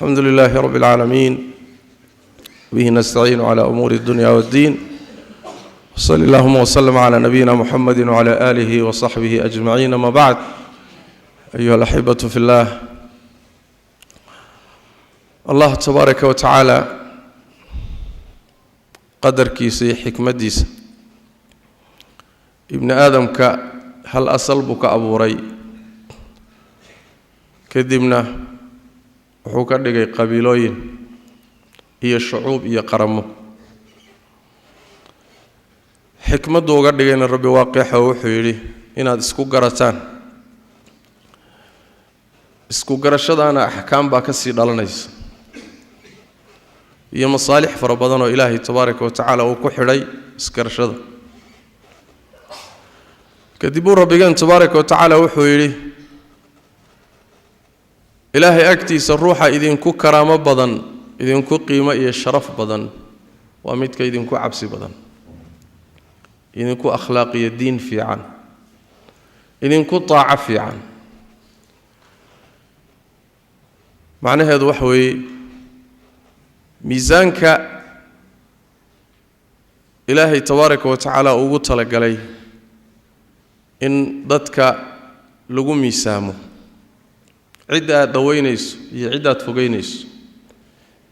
الحمد لله رب العالمين به نستعين على أمور الدنيا والدين صلى اللهم وسلم على نبينا محمد وعلى آله وصحبه أجمعين. ما بعد، أيها الأحبة في الله، الله تبارك وتعالى قدر كيسي حكمة ديس ابن آدم هل أصلبك أبو ري كدبنا وحوكا دقي قبيلوين هي الشعوب هي قرمه حكمة دوغا دقين الرب واقعها وحيري إن هذا اسكو قرتان اسكو قرشد أنا أحكام باكسي دالنيس هي مصالح فربضان إلهي تبارك وتعالى وكحري اسكرشد كدبوا ربيان تبارك وتعالى وحيري إلهي أكتيس الروح إذن كو كرامة بدن إذن كو قيمة إيه الشرف بدن وأميتك إذن كو عبسي بدن إذن كو أخلاقي الدين في عن إذن كو طاعة في عن معنى هذا وحوي ميزانك إلهي تبارك وتعالى أغوط لك عليه إن ضدك لغو ميسامه عدة دوينيس هي عدة فوقينيس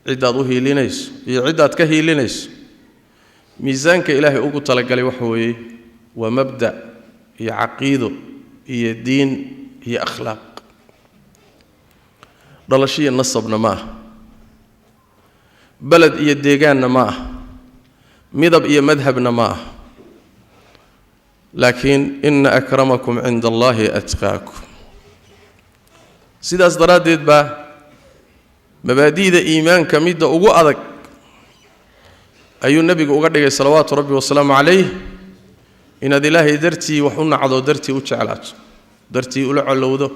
عدة ظهيلينيس هي عدة كهيلينيس ميزانك إلهي أقول طلق لي وحوي ومبدأ هي عقيدة هي دين هي أخلاق ضلشية نصبنا معه بلد هي ديجاننا معه مذهب هي مذهبنا معه لكن إن أكرمكم عند الله أتقاكم sidaas daraaddeed baa mabaadi'da iimaanka midda ugu adag ayuu nabigu uga dhigay salawaatu rabbi wasalaamu calayh inaad ilaahay dartii wax u nacdo dartii u jeclaato dartii ula colowdo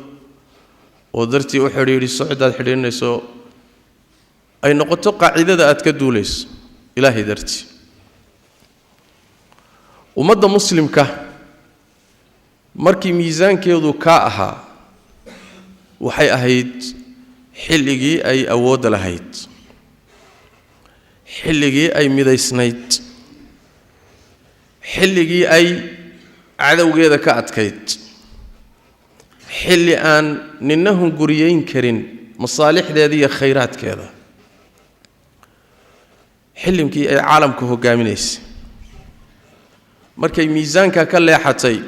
oo dartii u xidhiidhiso cidaad xidhiidhinayso ay noqoto qaacidada aad ka duulayso ilaahay dartii ummadda muslimka markii miisaankeedu ka ahaa waxay ahayd xilligii ay awood lahayd xilligii ay midaysnayd xilligii ay cadawgeeda ka adkayd xilli aan ninahun guriyeyn karin masaalixdeeda iyo khayraadkeeda xillimkii ay caalamka hogaaminaysay markay miisaanka ka leexatay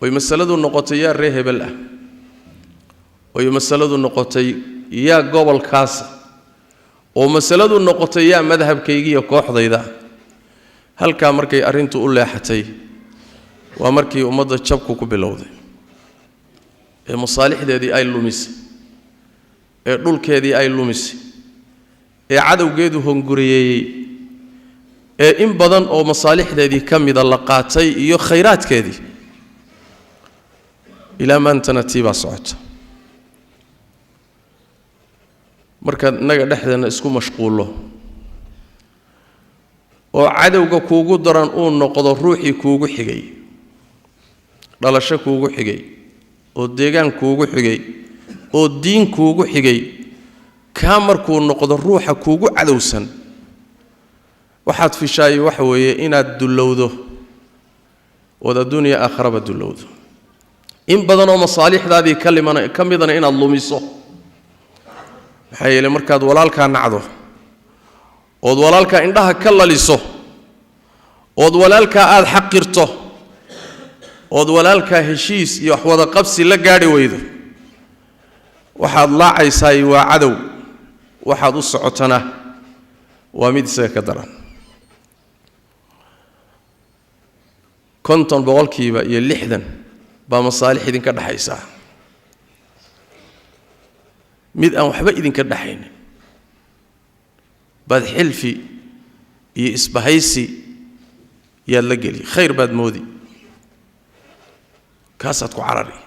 way masaladu noqotay yaa ree hebel ah way masaladu noqotay yaa gobolkaas oo masaladu noqotay yaa madhabkayga iyo kooxdayda halka markay arintu u leexatay waa markii ummadda jabku ku bilowday ee masaalixdeedii ay lumisay ee dhulkeedii ay lumisay ee cadawgeedu honguriyay ee in badan oo masaalixdeedii kamida la qaatay iyo khayraadkeedii ila maantana tiiba socota markaad naga dhexdeena isku mashquulo oo cadawga kuugu daran uu noqdo ruuxii kuugu xigay dhalasho kuugu xigay oo deegaan kuugu xigay oo diin kuugu xigay ka markuu noqdo ruuxa kuugu cadowsan waxaad fishaay wax weeye inaad dulowdo wada dunya aakhiraba dulowdo in badan oo masaalixdaadii kamidana inaad lumiso waxay markaad walaalka nacdo oo walaalka indhaha ka laliso oo walaalka aad xaqirto oo walaalka heshiis iyo wax wada qabsi la gaari weydo waxaad laacaysaa waa cadow waxaad u socotana waa mid isaga ka daran konton boqolkiiba iyo 60 baa masaalix idinka dhaxaysa mid aan waxba idinka dhaxayn bad xilfi iyo isbahaysi yaad la geli khayr baad moodi kaasaad ku carari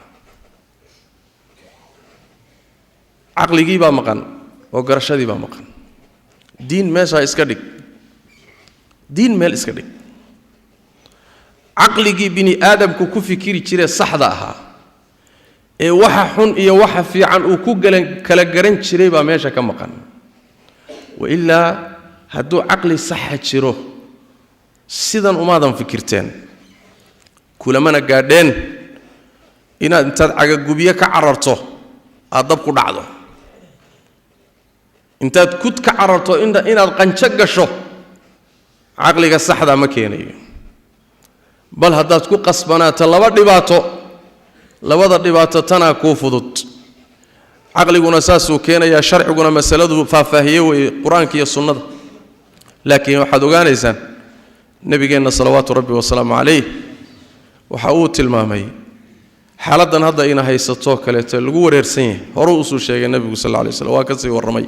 aqligii baa maqan oo garashadii baa maqan diin meesha iska dhig diin meel iska dhig aqligii bini aadamku ku fikiri jiray saxda ahaa ee waxa xun iyo waxa fiican uu ku kala garan jiray baa meesha ka maqan wa ilaa hadduu caqli saxa jiro sidan umaadan fikirteen kulamana gaadheen inaad intaad cagagubyo ka cararto aad dab ku dhacdo intaad kud ka cararto inaad qanjo gasho caqliga saxda ma keenayo bal haddaad ku qasbanaato labada dhibaato tanaa kuu fudud caqliguna saasuu keenayaa sharciguna masaladu faahfaahiye weeye qur-aanka iyo sunnada laakiin waxaad ogaanaysaan nabigeenna salawaatu rabbi wasalaamu calayh waxa uu tilmaamay xaaladdan hadda ina haysato kaleeto lagu wareersan yahay horuu usuu sheegay nebigu sal alla alay wasallam waa ka sii warramay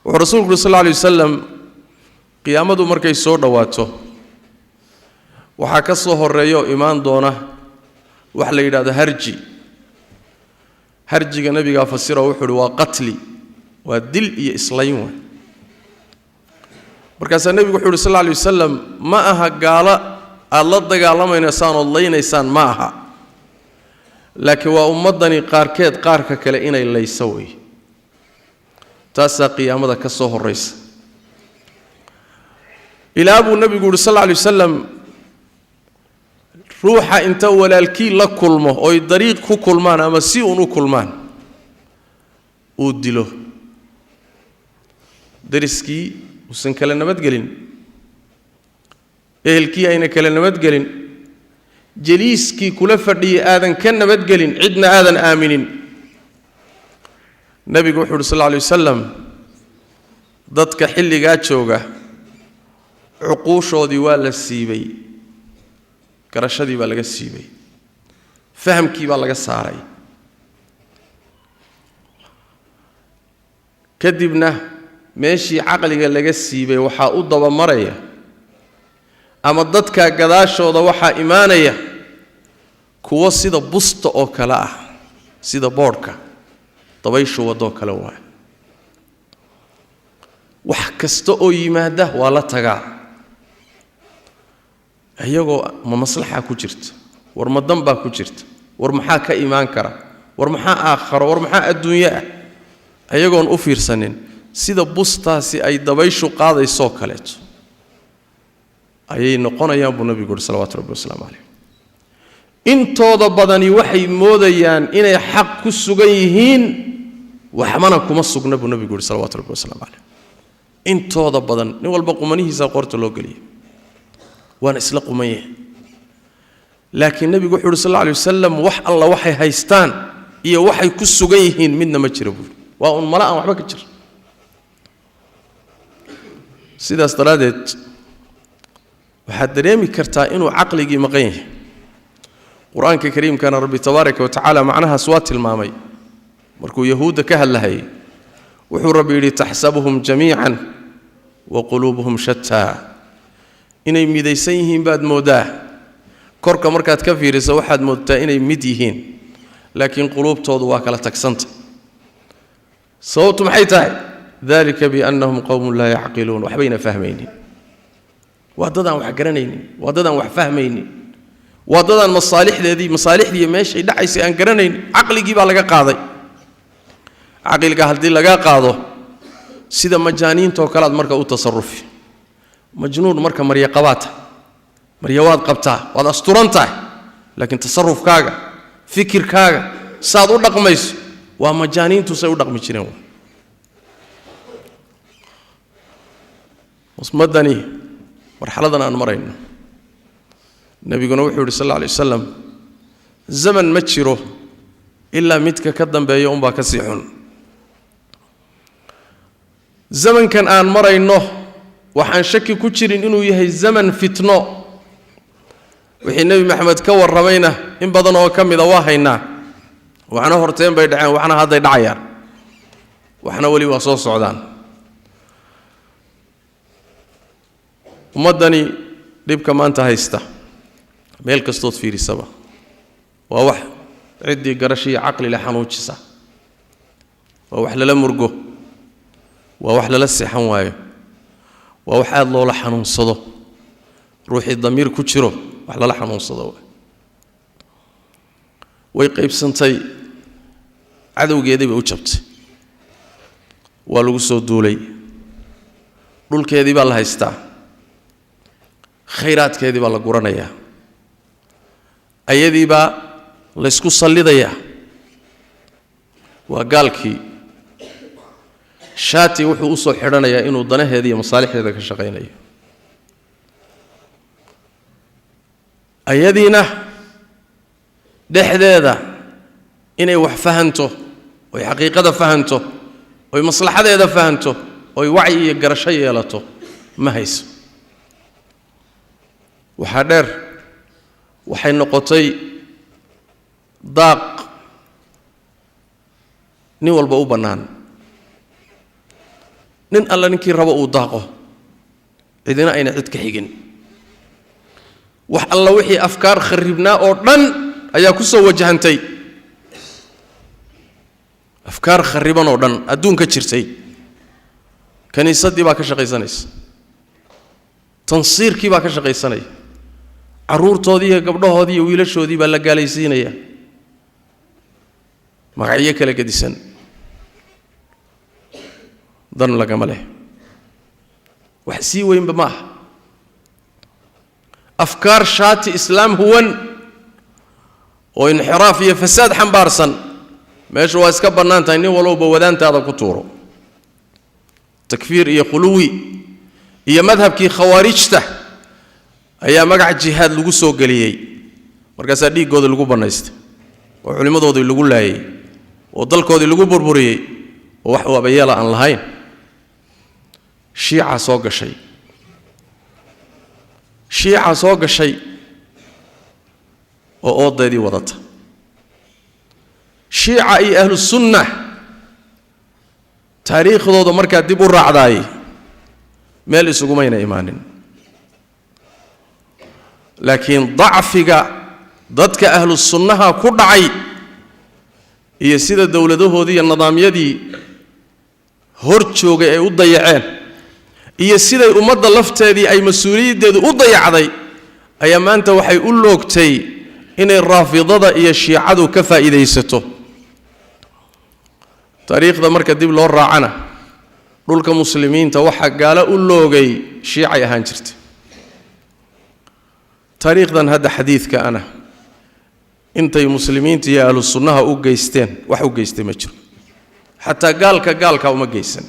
wuxuu rasuulku yuri sal alla alay wasalam qiyaamadu markay soo dhowaato waxaa ka soo horreeya oo imaan doona wax la yidhahdo harjiga nebigaa fasira wuxuu uhi waa qatli waa dil iyo islayn waay markaasaa nebigu wuxuu uhi sal alla alay wasalam ma aha gaalo aad la dagaalamaysaan ood laynaysaan ma aha laakiin waa ummaddani qaarkeed qaarka kale inay layso wey taasaa qiyaamada ka soo horraysa ilaa buu nebigu yuhi sal alla alay wasalam ruuxa inta walaalkii la kulmo oy dariiq ku kulmaan ama si uun u kulmaan uu dilo dariskii uusan kala nabadgelin ehelkii ayna kala nabadgelin jaliiskii kula fadhiyay aadan ka nabadgelin cidna aadan aaminin nebigu wuxuu uhi sal alla alay wasalam dadka xilligaa jooga cuquushoodii waa la siibay garashadii baa laga siibay fahamkii baa laga saaray kadibna meeshii caqliga laga siibay waxaa u dabamaraya ama dadka gadaashooda waxaa imaanaya kuwo sida busta oo kale ah sida boodhka dabayshu wadoo kale waa wax kasta oo yimaada waa la tagaa iyagoo ma maslaxa ku jirta war ma danbaa ku jirta war maxaa ka imaan kara war maxaa aakharo war maxaa adduunyo ah ayagoon u fiirsanin sida bustaasi ay dabayshu qaadaysoo kaleeto ayay noqonayaan buu nabigu yidhi salawaatu rabbi wasalaamu calayh intooda badani waxay moodayaan inay xaq ku sugan yihiin waxmana kuma sugna buu nabigu yidhi salawaatu rabbi wasalaamu calayh intooda badan nin walba qumanihiisa qoorta loo geliyay waana isla quman yahay laakiin nebigu wuxuu yidhi sal alla alay wasalam wax alla waxay haystaan iyo waxay ku sugan yihiin midna ma jira buuri waa un mala aan waxba ka jir sidaas daraaddeed waxaad dareemi kartaa inuu caqligii maqan yahay qur-aanka kariimkana rabbi tabaaraka wa tacaala macnahaas waa tilmaamay markuu yahuudda ka hadlahayay wuxuu rabbi yidhi taxsabuhum jamiican wa quluubuhum shataa inay midaysan yihiin baad moodaa korka markaad ka fiiriso waxaad moodtaa inay mid yihiin laakiin quluubtoodu waa kala tagsanta sababtu maxay tahay dalika biannahum qowmun laa yacqiluun waxbayna fahmaynin waa dadaan wax garanaynin waa dadaan wax fahmaynin waa dadaan masaalixdii meeshay dhacaysay aan garanaynin caqligii baa laga qaaday caqliga haddii laga qaado sida majaaniintoo kale aad marka u tasarufi majnuun marka marya qabaata marya waad qabtaa waad asturan tahay laakiin tasarufkaaga fikirkaaga saad u dhaqmayso waa majaaniintu say u dhaqmi jireen musmadani marxaladan aan marayno nabiguna wuxuu yidhi sal alla alay wasalam zaman ma jiro ilaa midka ka dambeeya unbaa ka sii xun zamankan aan marayno waxaan shaki ku jirin inuu yahay zaman fitno wixii nebi maxamed ka warramayna in badan oo ka mida waa haynaa waxna horteen bay dhaceen waxna hadday dhacayaan waxna weli waa soo socdaan ummaddani dhibka maanta haysta meel kastood fiirisaba waa wax ciddii garasho iyo caqli la xanuujisa waa wax lala murgo waa wax lala seexan waayo waa wax aad loola xanuunsado ruuxii damiir ku jiro wax lala xanuunsado way qaybsantay cadowgeedii bay u jabtay waa lagu soo duulay dhulkeedii baa la haystaa khayraadkeedii baa la guranayaa ayadii baa la isku sallidayaa waa gaalkii shaati wuxuu u soo xidhanayaa inuu danaheeda iyo masaalixdeeda ka shaqaynayo ayadiina dhexdeeda inay wax fahanto oy xaqiiqada fahanto oy maslaxadeeda fahanto oy wacyi iyo garasho yeelato ma hayso waxaa dheer waxay noqotay daaq nin walba u bannaan nin alla ninkii rabo uu daaqo cidina ayna cid ka xigin wax alla wixii afkaar kharibnaa oo dhan ayaa ku soo wajahantay afkaar khariban oo dhan adduunka jirtay kaniisadii baa ka shaqaysanaysa tansiirkii baa ka shaqaysanaya carruurtoodii iyo gabdhahoodii iyo wiilashoodii baa la gaalaysiinaya magacyo kala gedisan dan lagama leh wax sii weynba ma aha afkaar shaati islaam huwan oo inxiraaf iyo fasaad xambaarsan meesha waa iska bannaan tahay nin walowba wadaantaada ku tuuro takfiir iyo khuluwi iyo madhabkii khawaarijta ayaa magac jihaad lagu soo geliyey markaasaa dhiiggooda lagu bannaystay oo culimmadoodii lagu laayay oo dalkoodii lagu burburiyey oo wax waabayeela aan lahayn shiica soo gashay oo oodeedii wadata shiica iyo ahlu sunna taariikhdooda markaa dib u raacdaay meel isugumayna imaanin laakiin dacfiga dadka ahlu sunnaha ku dhacay iyo sida dowladahoodii iyo nidaamyadii hor joogay ay u dayaceen iyo siday ummadda lafteedii ay mas-uuliyaddeedu u dayacday ayaa maanta waxay u loogtay inay raafidada iyo shiicadu ka faa'iidaysato taariikhda marka dib loo raacana dhulka muslimiinta waxaa gaalo u loogay shiicay ahaan jirtay taariikhdan hadda xadiidka ana intay muslimiinta iyo ahlu sunnaha u geysteen wax u geystay ma jiro xataa gaalka uma geysan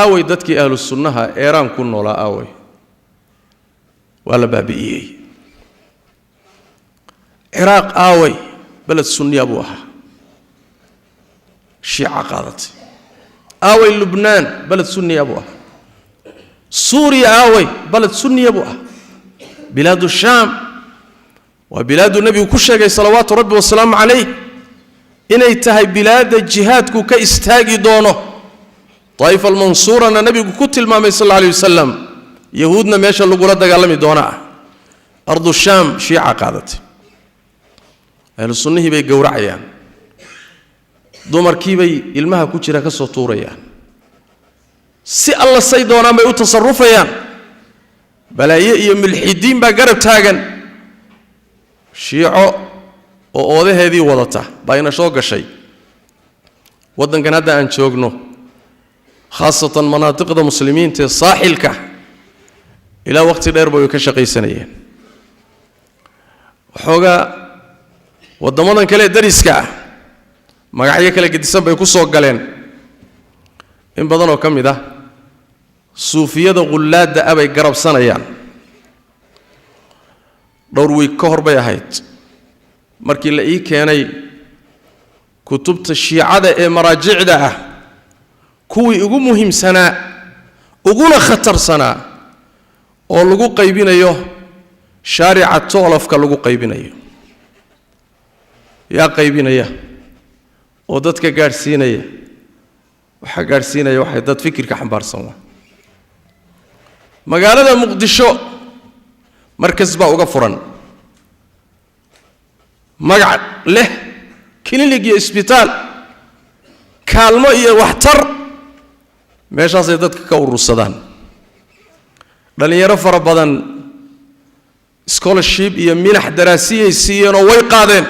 aaway dadkii ahlu sunnaha eeraan ku noolaa aaway waa la baabi'iyey ciraaq aaway beled sunniya buu ahaa shiica qaadatay aaway lubnaan beled sunniya buu ahaa suuriya aaway beled sunniya buu ahaa bilaadu shaam waa bilaadu nebigu ku sheegay salawaatu rabbi wasalaamu calayh inay tahay bilaadda jihaadku ka istaagi doono daa'ifa almansuurana nebigu ku tilmaamay sal alla alayh wasalam yahuudna meesha lagula dagaalami doona ah ardu shaam shiica qaadatay ahlu sunnihii bay gowracayaan dumarkii bay ilmaha ku jira ka soo tuurayaan si alla say doonaan bay u tasarrufayaan balaaye iyo milxidiin baa garab taagan shiico oo oodaheedii wadata baa ina soo gashay waddankan hadda aan joogno khaasatan manaatiqda muslimiinta ee saaxilka ilaa waqti dheer bay ka shaqaysanayeen waxoogaa waddamadan kale dariska ah magacyo kale gedisan bay ku soo galeen in badan oo ka mid ah suufiyada qullaadda ah bay garabsanayaan dhowr wiig ka hor bay ahayd markii la ii keenay kutubta shiicada ee maraajicda ah kuwii ugu muhiimsanaa uguna khatarsanaa oo lagu qaybinayo shaarica toolafka lagu qaybinayo yaa qaybinaya oo dadka gaadhsiinaya waxaa gaadhsiinaya waxay dad fikirka xambaarsan waa magaalada muqdisho markas baa uga furan magac leh klinig iyo isbitaal kaalmo iyo waxtar meeshaasay dadka ka urursadaan dhalinyaro fara badan scholarship iyo minax daraasiyay siiyeen oo way qaadeen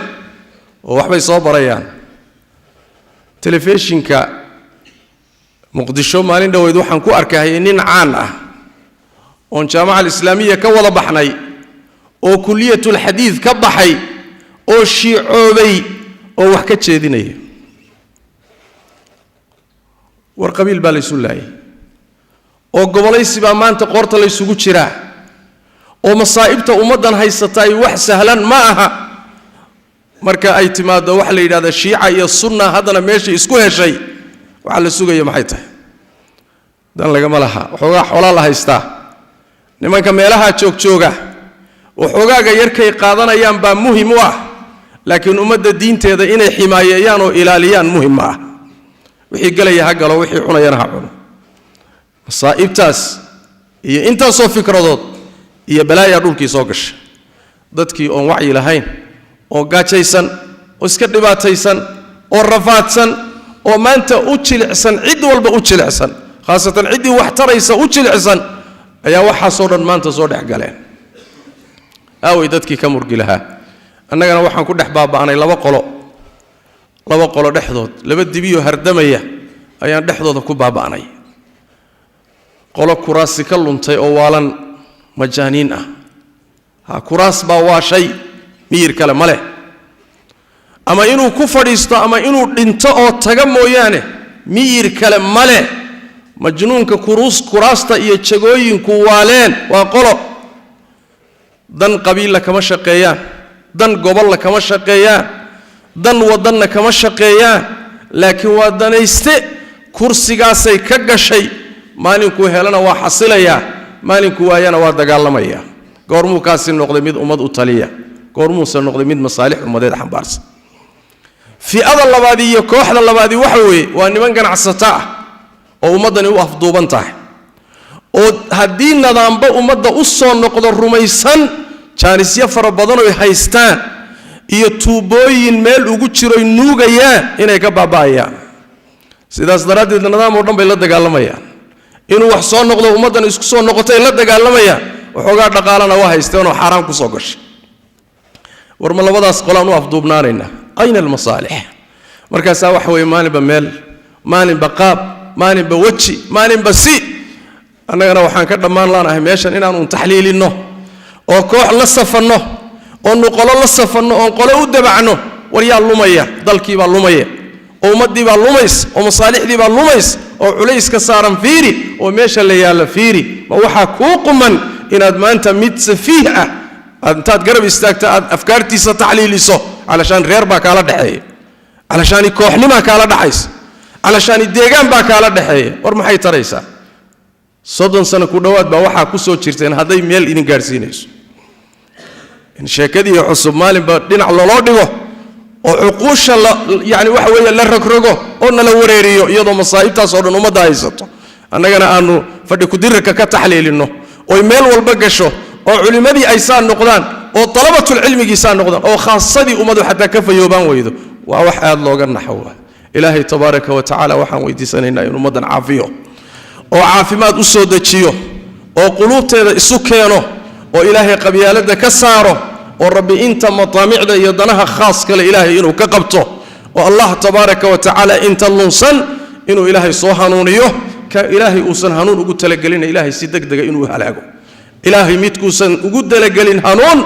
ووحبي صوب ريان تلفزيونك مقدشو مالين دويدو حنكو أركاهينين عانة وان جامعة الإسلامية كولا بحني أو كلية الحديث كبحي أو شيعوبي أو وحكة شيديني ورقبيل بالي سلاي أو قبلي سبامان تقورت لي سوق شراء أو مصائبته أمدن هيستاي وح سهلا معها مركا اعتماد وحلي هذا الشيعة يا السنة هذا ماشي اسكوها شيء وعلى السوق يا محيته دان لغا ملها وحوغا خولا لا هيستا nimanka meelaha joog-jooga waxoogaga yarkay qaadanayaan baa muhiim u ah laakiin ummadda diinteeda inay ximaayayaan oo ilaaliyaan muhiim ah wixii galaya ha galo wixii cunayana ha cuno masaa'ibtaas iyo intaasoo fikradood iyo balaaya dhulkii soo gashay dadkii oon wacyi lahayn oo gaajaysan oo iska dhibaataysan oo rafaadsan oo maanta u jilicsan cid walba u jilicsan khaasatan cidii wax taraysa u jilicsan ayaa waxa soo dhan maanta soo dhex galeen aaway dadkii ka murgi lahaa annagana waxaan ku dhex baaba'anay laba qolo dhexdood laba dibiyo hardamaya ayaan dhexdooda ku baaba'anay qolo kuraasi ka luntay oo waalan majaaniin ah ha kuraas baa waa shay miyir kale male ama inuu ku fadhiisto ama inuu dhinto oo taga mooyaane miyir kale male majnuunka kuraasta iyo jagooyinku waaleen waa qolo dan qabiil kama shaqeeyaan dan gobol kama shaqeeyaan dan wadanna kama shaqeeyaan laakiin waa danayste kursigaasay ka gashay maalinku helana waa xasilaya maalinku waayana waa dagaalamaya goormuu kaasi noqday mid ummad u taliya goormuu san noqday mid masaalix ummadeed xambaarsan fi'ada labaad iyo kooxda labaad waxa weeye waa niman ganacsata ah oo ummadani u afduuban tahay oo haddii nidaamba ummadda u soo noqdo rumaysan jaanisyo fara badan oo haystaan iyo tuubooyin meel ugu jiro nuugayaan inay ka baaba'ayaan sidaas daraaddeed nidaam oo dhan bay la dagaalamayaan inuu wax soo noqdo ummaddan isku soo noqotay la dagaalamayaan waxoogaa dhaqaalana waa haysteen oo xaraan ku soo gashay warma labadaas qolaan u afduubnaanayna ayna almasaalix markaasaa waxa weeye maalinba meel maalinba qaab maalinba waji maalinba si annagana waxaan ka dhammaan laanahay meeshan inaanu taxliilino oo koox la safanno oo nuqolo la safanno oo qolo u dabacno war yaa lumaya dalkii baa lumaya oo ummadii baa lumays oo masaalixdii baa lumays oo culays ka saaran fiiri oo meesha la yaala fiiri ma waxa ku quman inaad maanta mid safiih ah antaad garab istaagta aad afkaartiisa taxliiliso علشان reer baa kala dhaxeey علشان kooxnima kala dhaxays علشان deegaan baa kala dhaxeey war maxay taraysaa 30 sano ku dhawaad baa waxa ku soo jirteen haday meel idin gaarsiinayso in sheekadii cusub maalin ba dhinac loo dhigo oo xuquusha yaani waxa weeye la rogrogo oo nala wareeriyo iyadoo masaa'ibtaas oo dhan umada haysato annagana aanu fadhi ku dirka ka taxliilino oo meel walba gasho oo culimadii ay saan noqdaan oo talabatul cilmiga saan noqdaan oo khaasadii umadu xataa ka fayoobaan weydo waa wax aad looga naxwa ilaahay tabaaraka wa tacaala waxaan weydiisanaynaa inuu ummadan caafiyo oo caafimaad u soo dajiyo oo quluubteeda isu keeno oo ilaahay qabyaalada ka saaro oo rabbi inta mataamicda iyo danaha khaas kale ilaahay inuu ka qabto oo allah tabaaraka wa tacaala inta lunsan inuu ilaahay soo hanuuniyo ka ilaahay uusan hanuun ugu talagelin ilaahay si degdeg inuu halaago ilaahay midkuusan ugu talagelin hanuun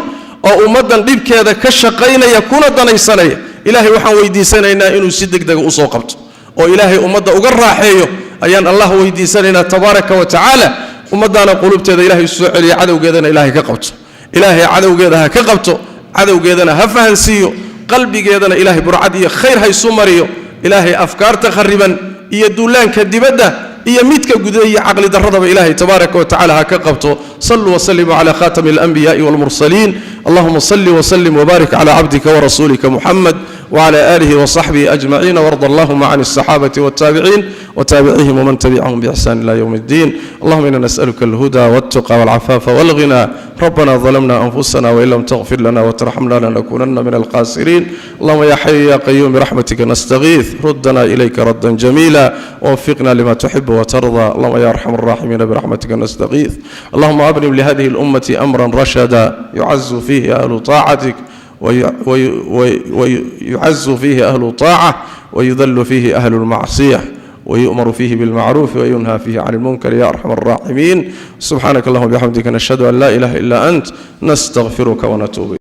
oo ummadan dibkeeda ka shaqeynaya kuna danaysanaya ilaahay waxaan weydiisanaynaa inuu si degdeg u soo qabto oo ilaahay ummadda uga raaxeeyo ayaan allah weydiisanaynaa tabaaraka wa tacaala ummadana qulubteeda ilaahay soo celiyo cadawgeedana ilaahay ka qabto ilaahay cadawgeeda ha ka qabto cadawgeedana ha fahansiiyo qalbigeedana ilaahay burcad iyo khayr hay soo mariyo ilaahay afkaarta khariban iyo duulaanka dibadda iyo midka gudaha aqli darradaba ilaahay tabaaraka wa tacaala ha ka qabto sallu wa sallimu ala khatamil anbiya'i wal mursalin allahumma salli wa sallim wa barik ala abdika wa rasulika muhammad وعلى آله وصحبه أجمعين وارض اللهم عن الصحابة والتابعين وتابعيهم ومن تبعهم بإحسان إلى يوم الدين اللهم إنا نسألك الهدى والتقى والعفاف والغنى ربنا ظلمنا أنفسنا وإن لم تغفر لنا وترحمنا لنكونن من الخاسرين اللهم يا حي يا قيوم برحمتك نستغيث ردنا إليك ردا جميلا ووفقنا لما تحب وترضى اللهم يا أرحم الراحمين برحمتك نستغيث اللهم أبرم لهذه الأمة أمرا رشدا يعز فيه أهل طاعتك ويعز فيه أهل الطاعة ويذل فيه أهل المعصية ويؤمر فيه بالمعروف وينهى فيه عن المنكر يا أرحم الراحمين. سبحانك اللهم وبحمدك نشهد أن لا إله إلا أنت نستغفرك ونتوب إليك.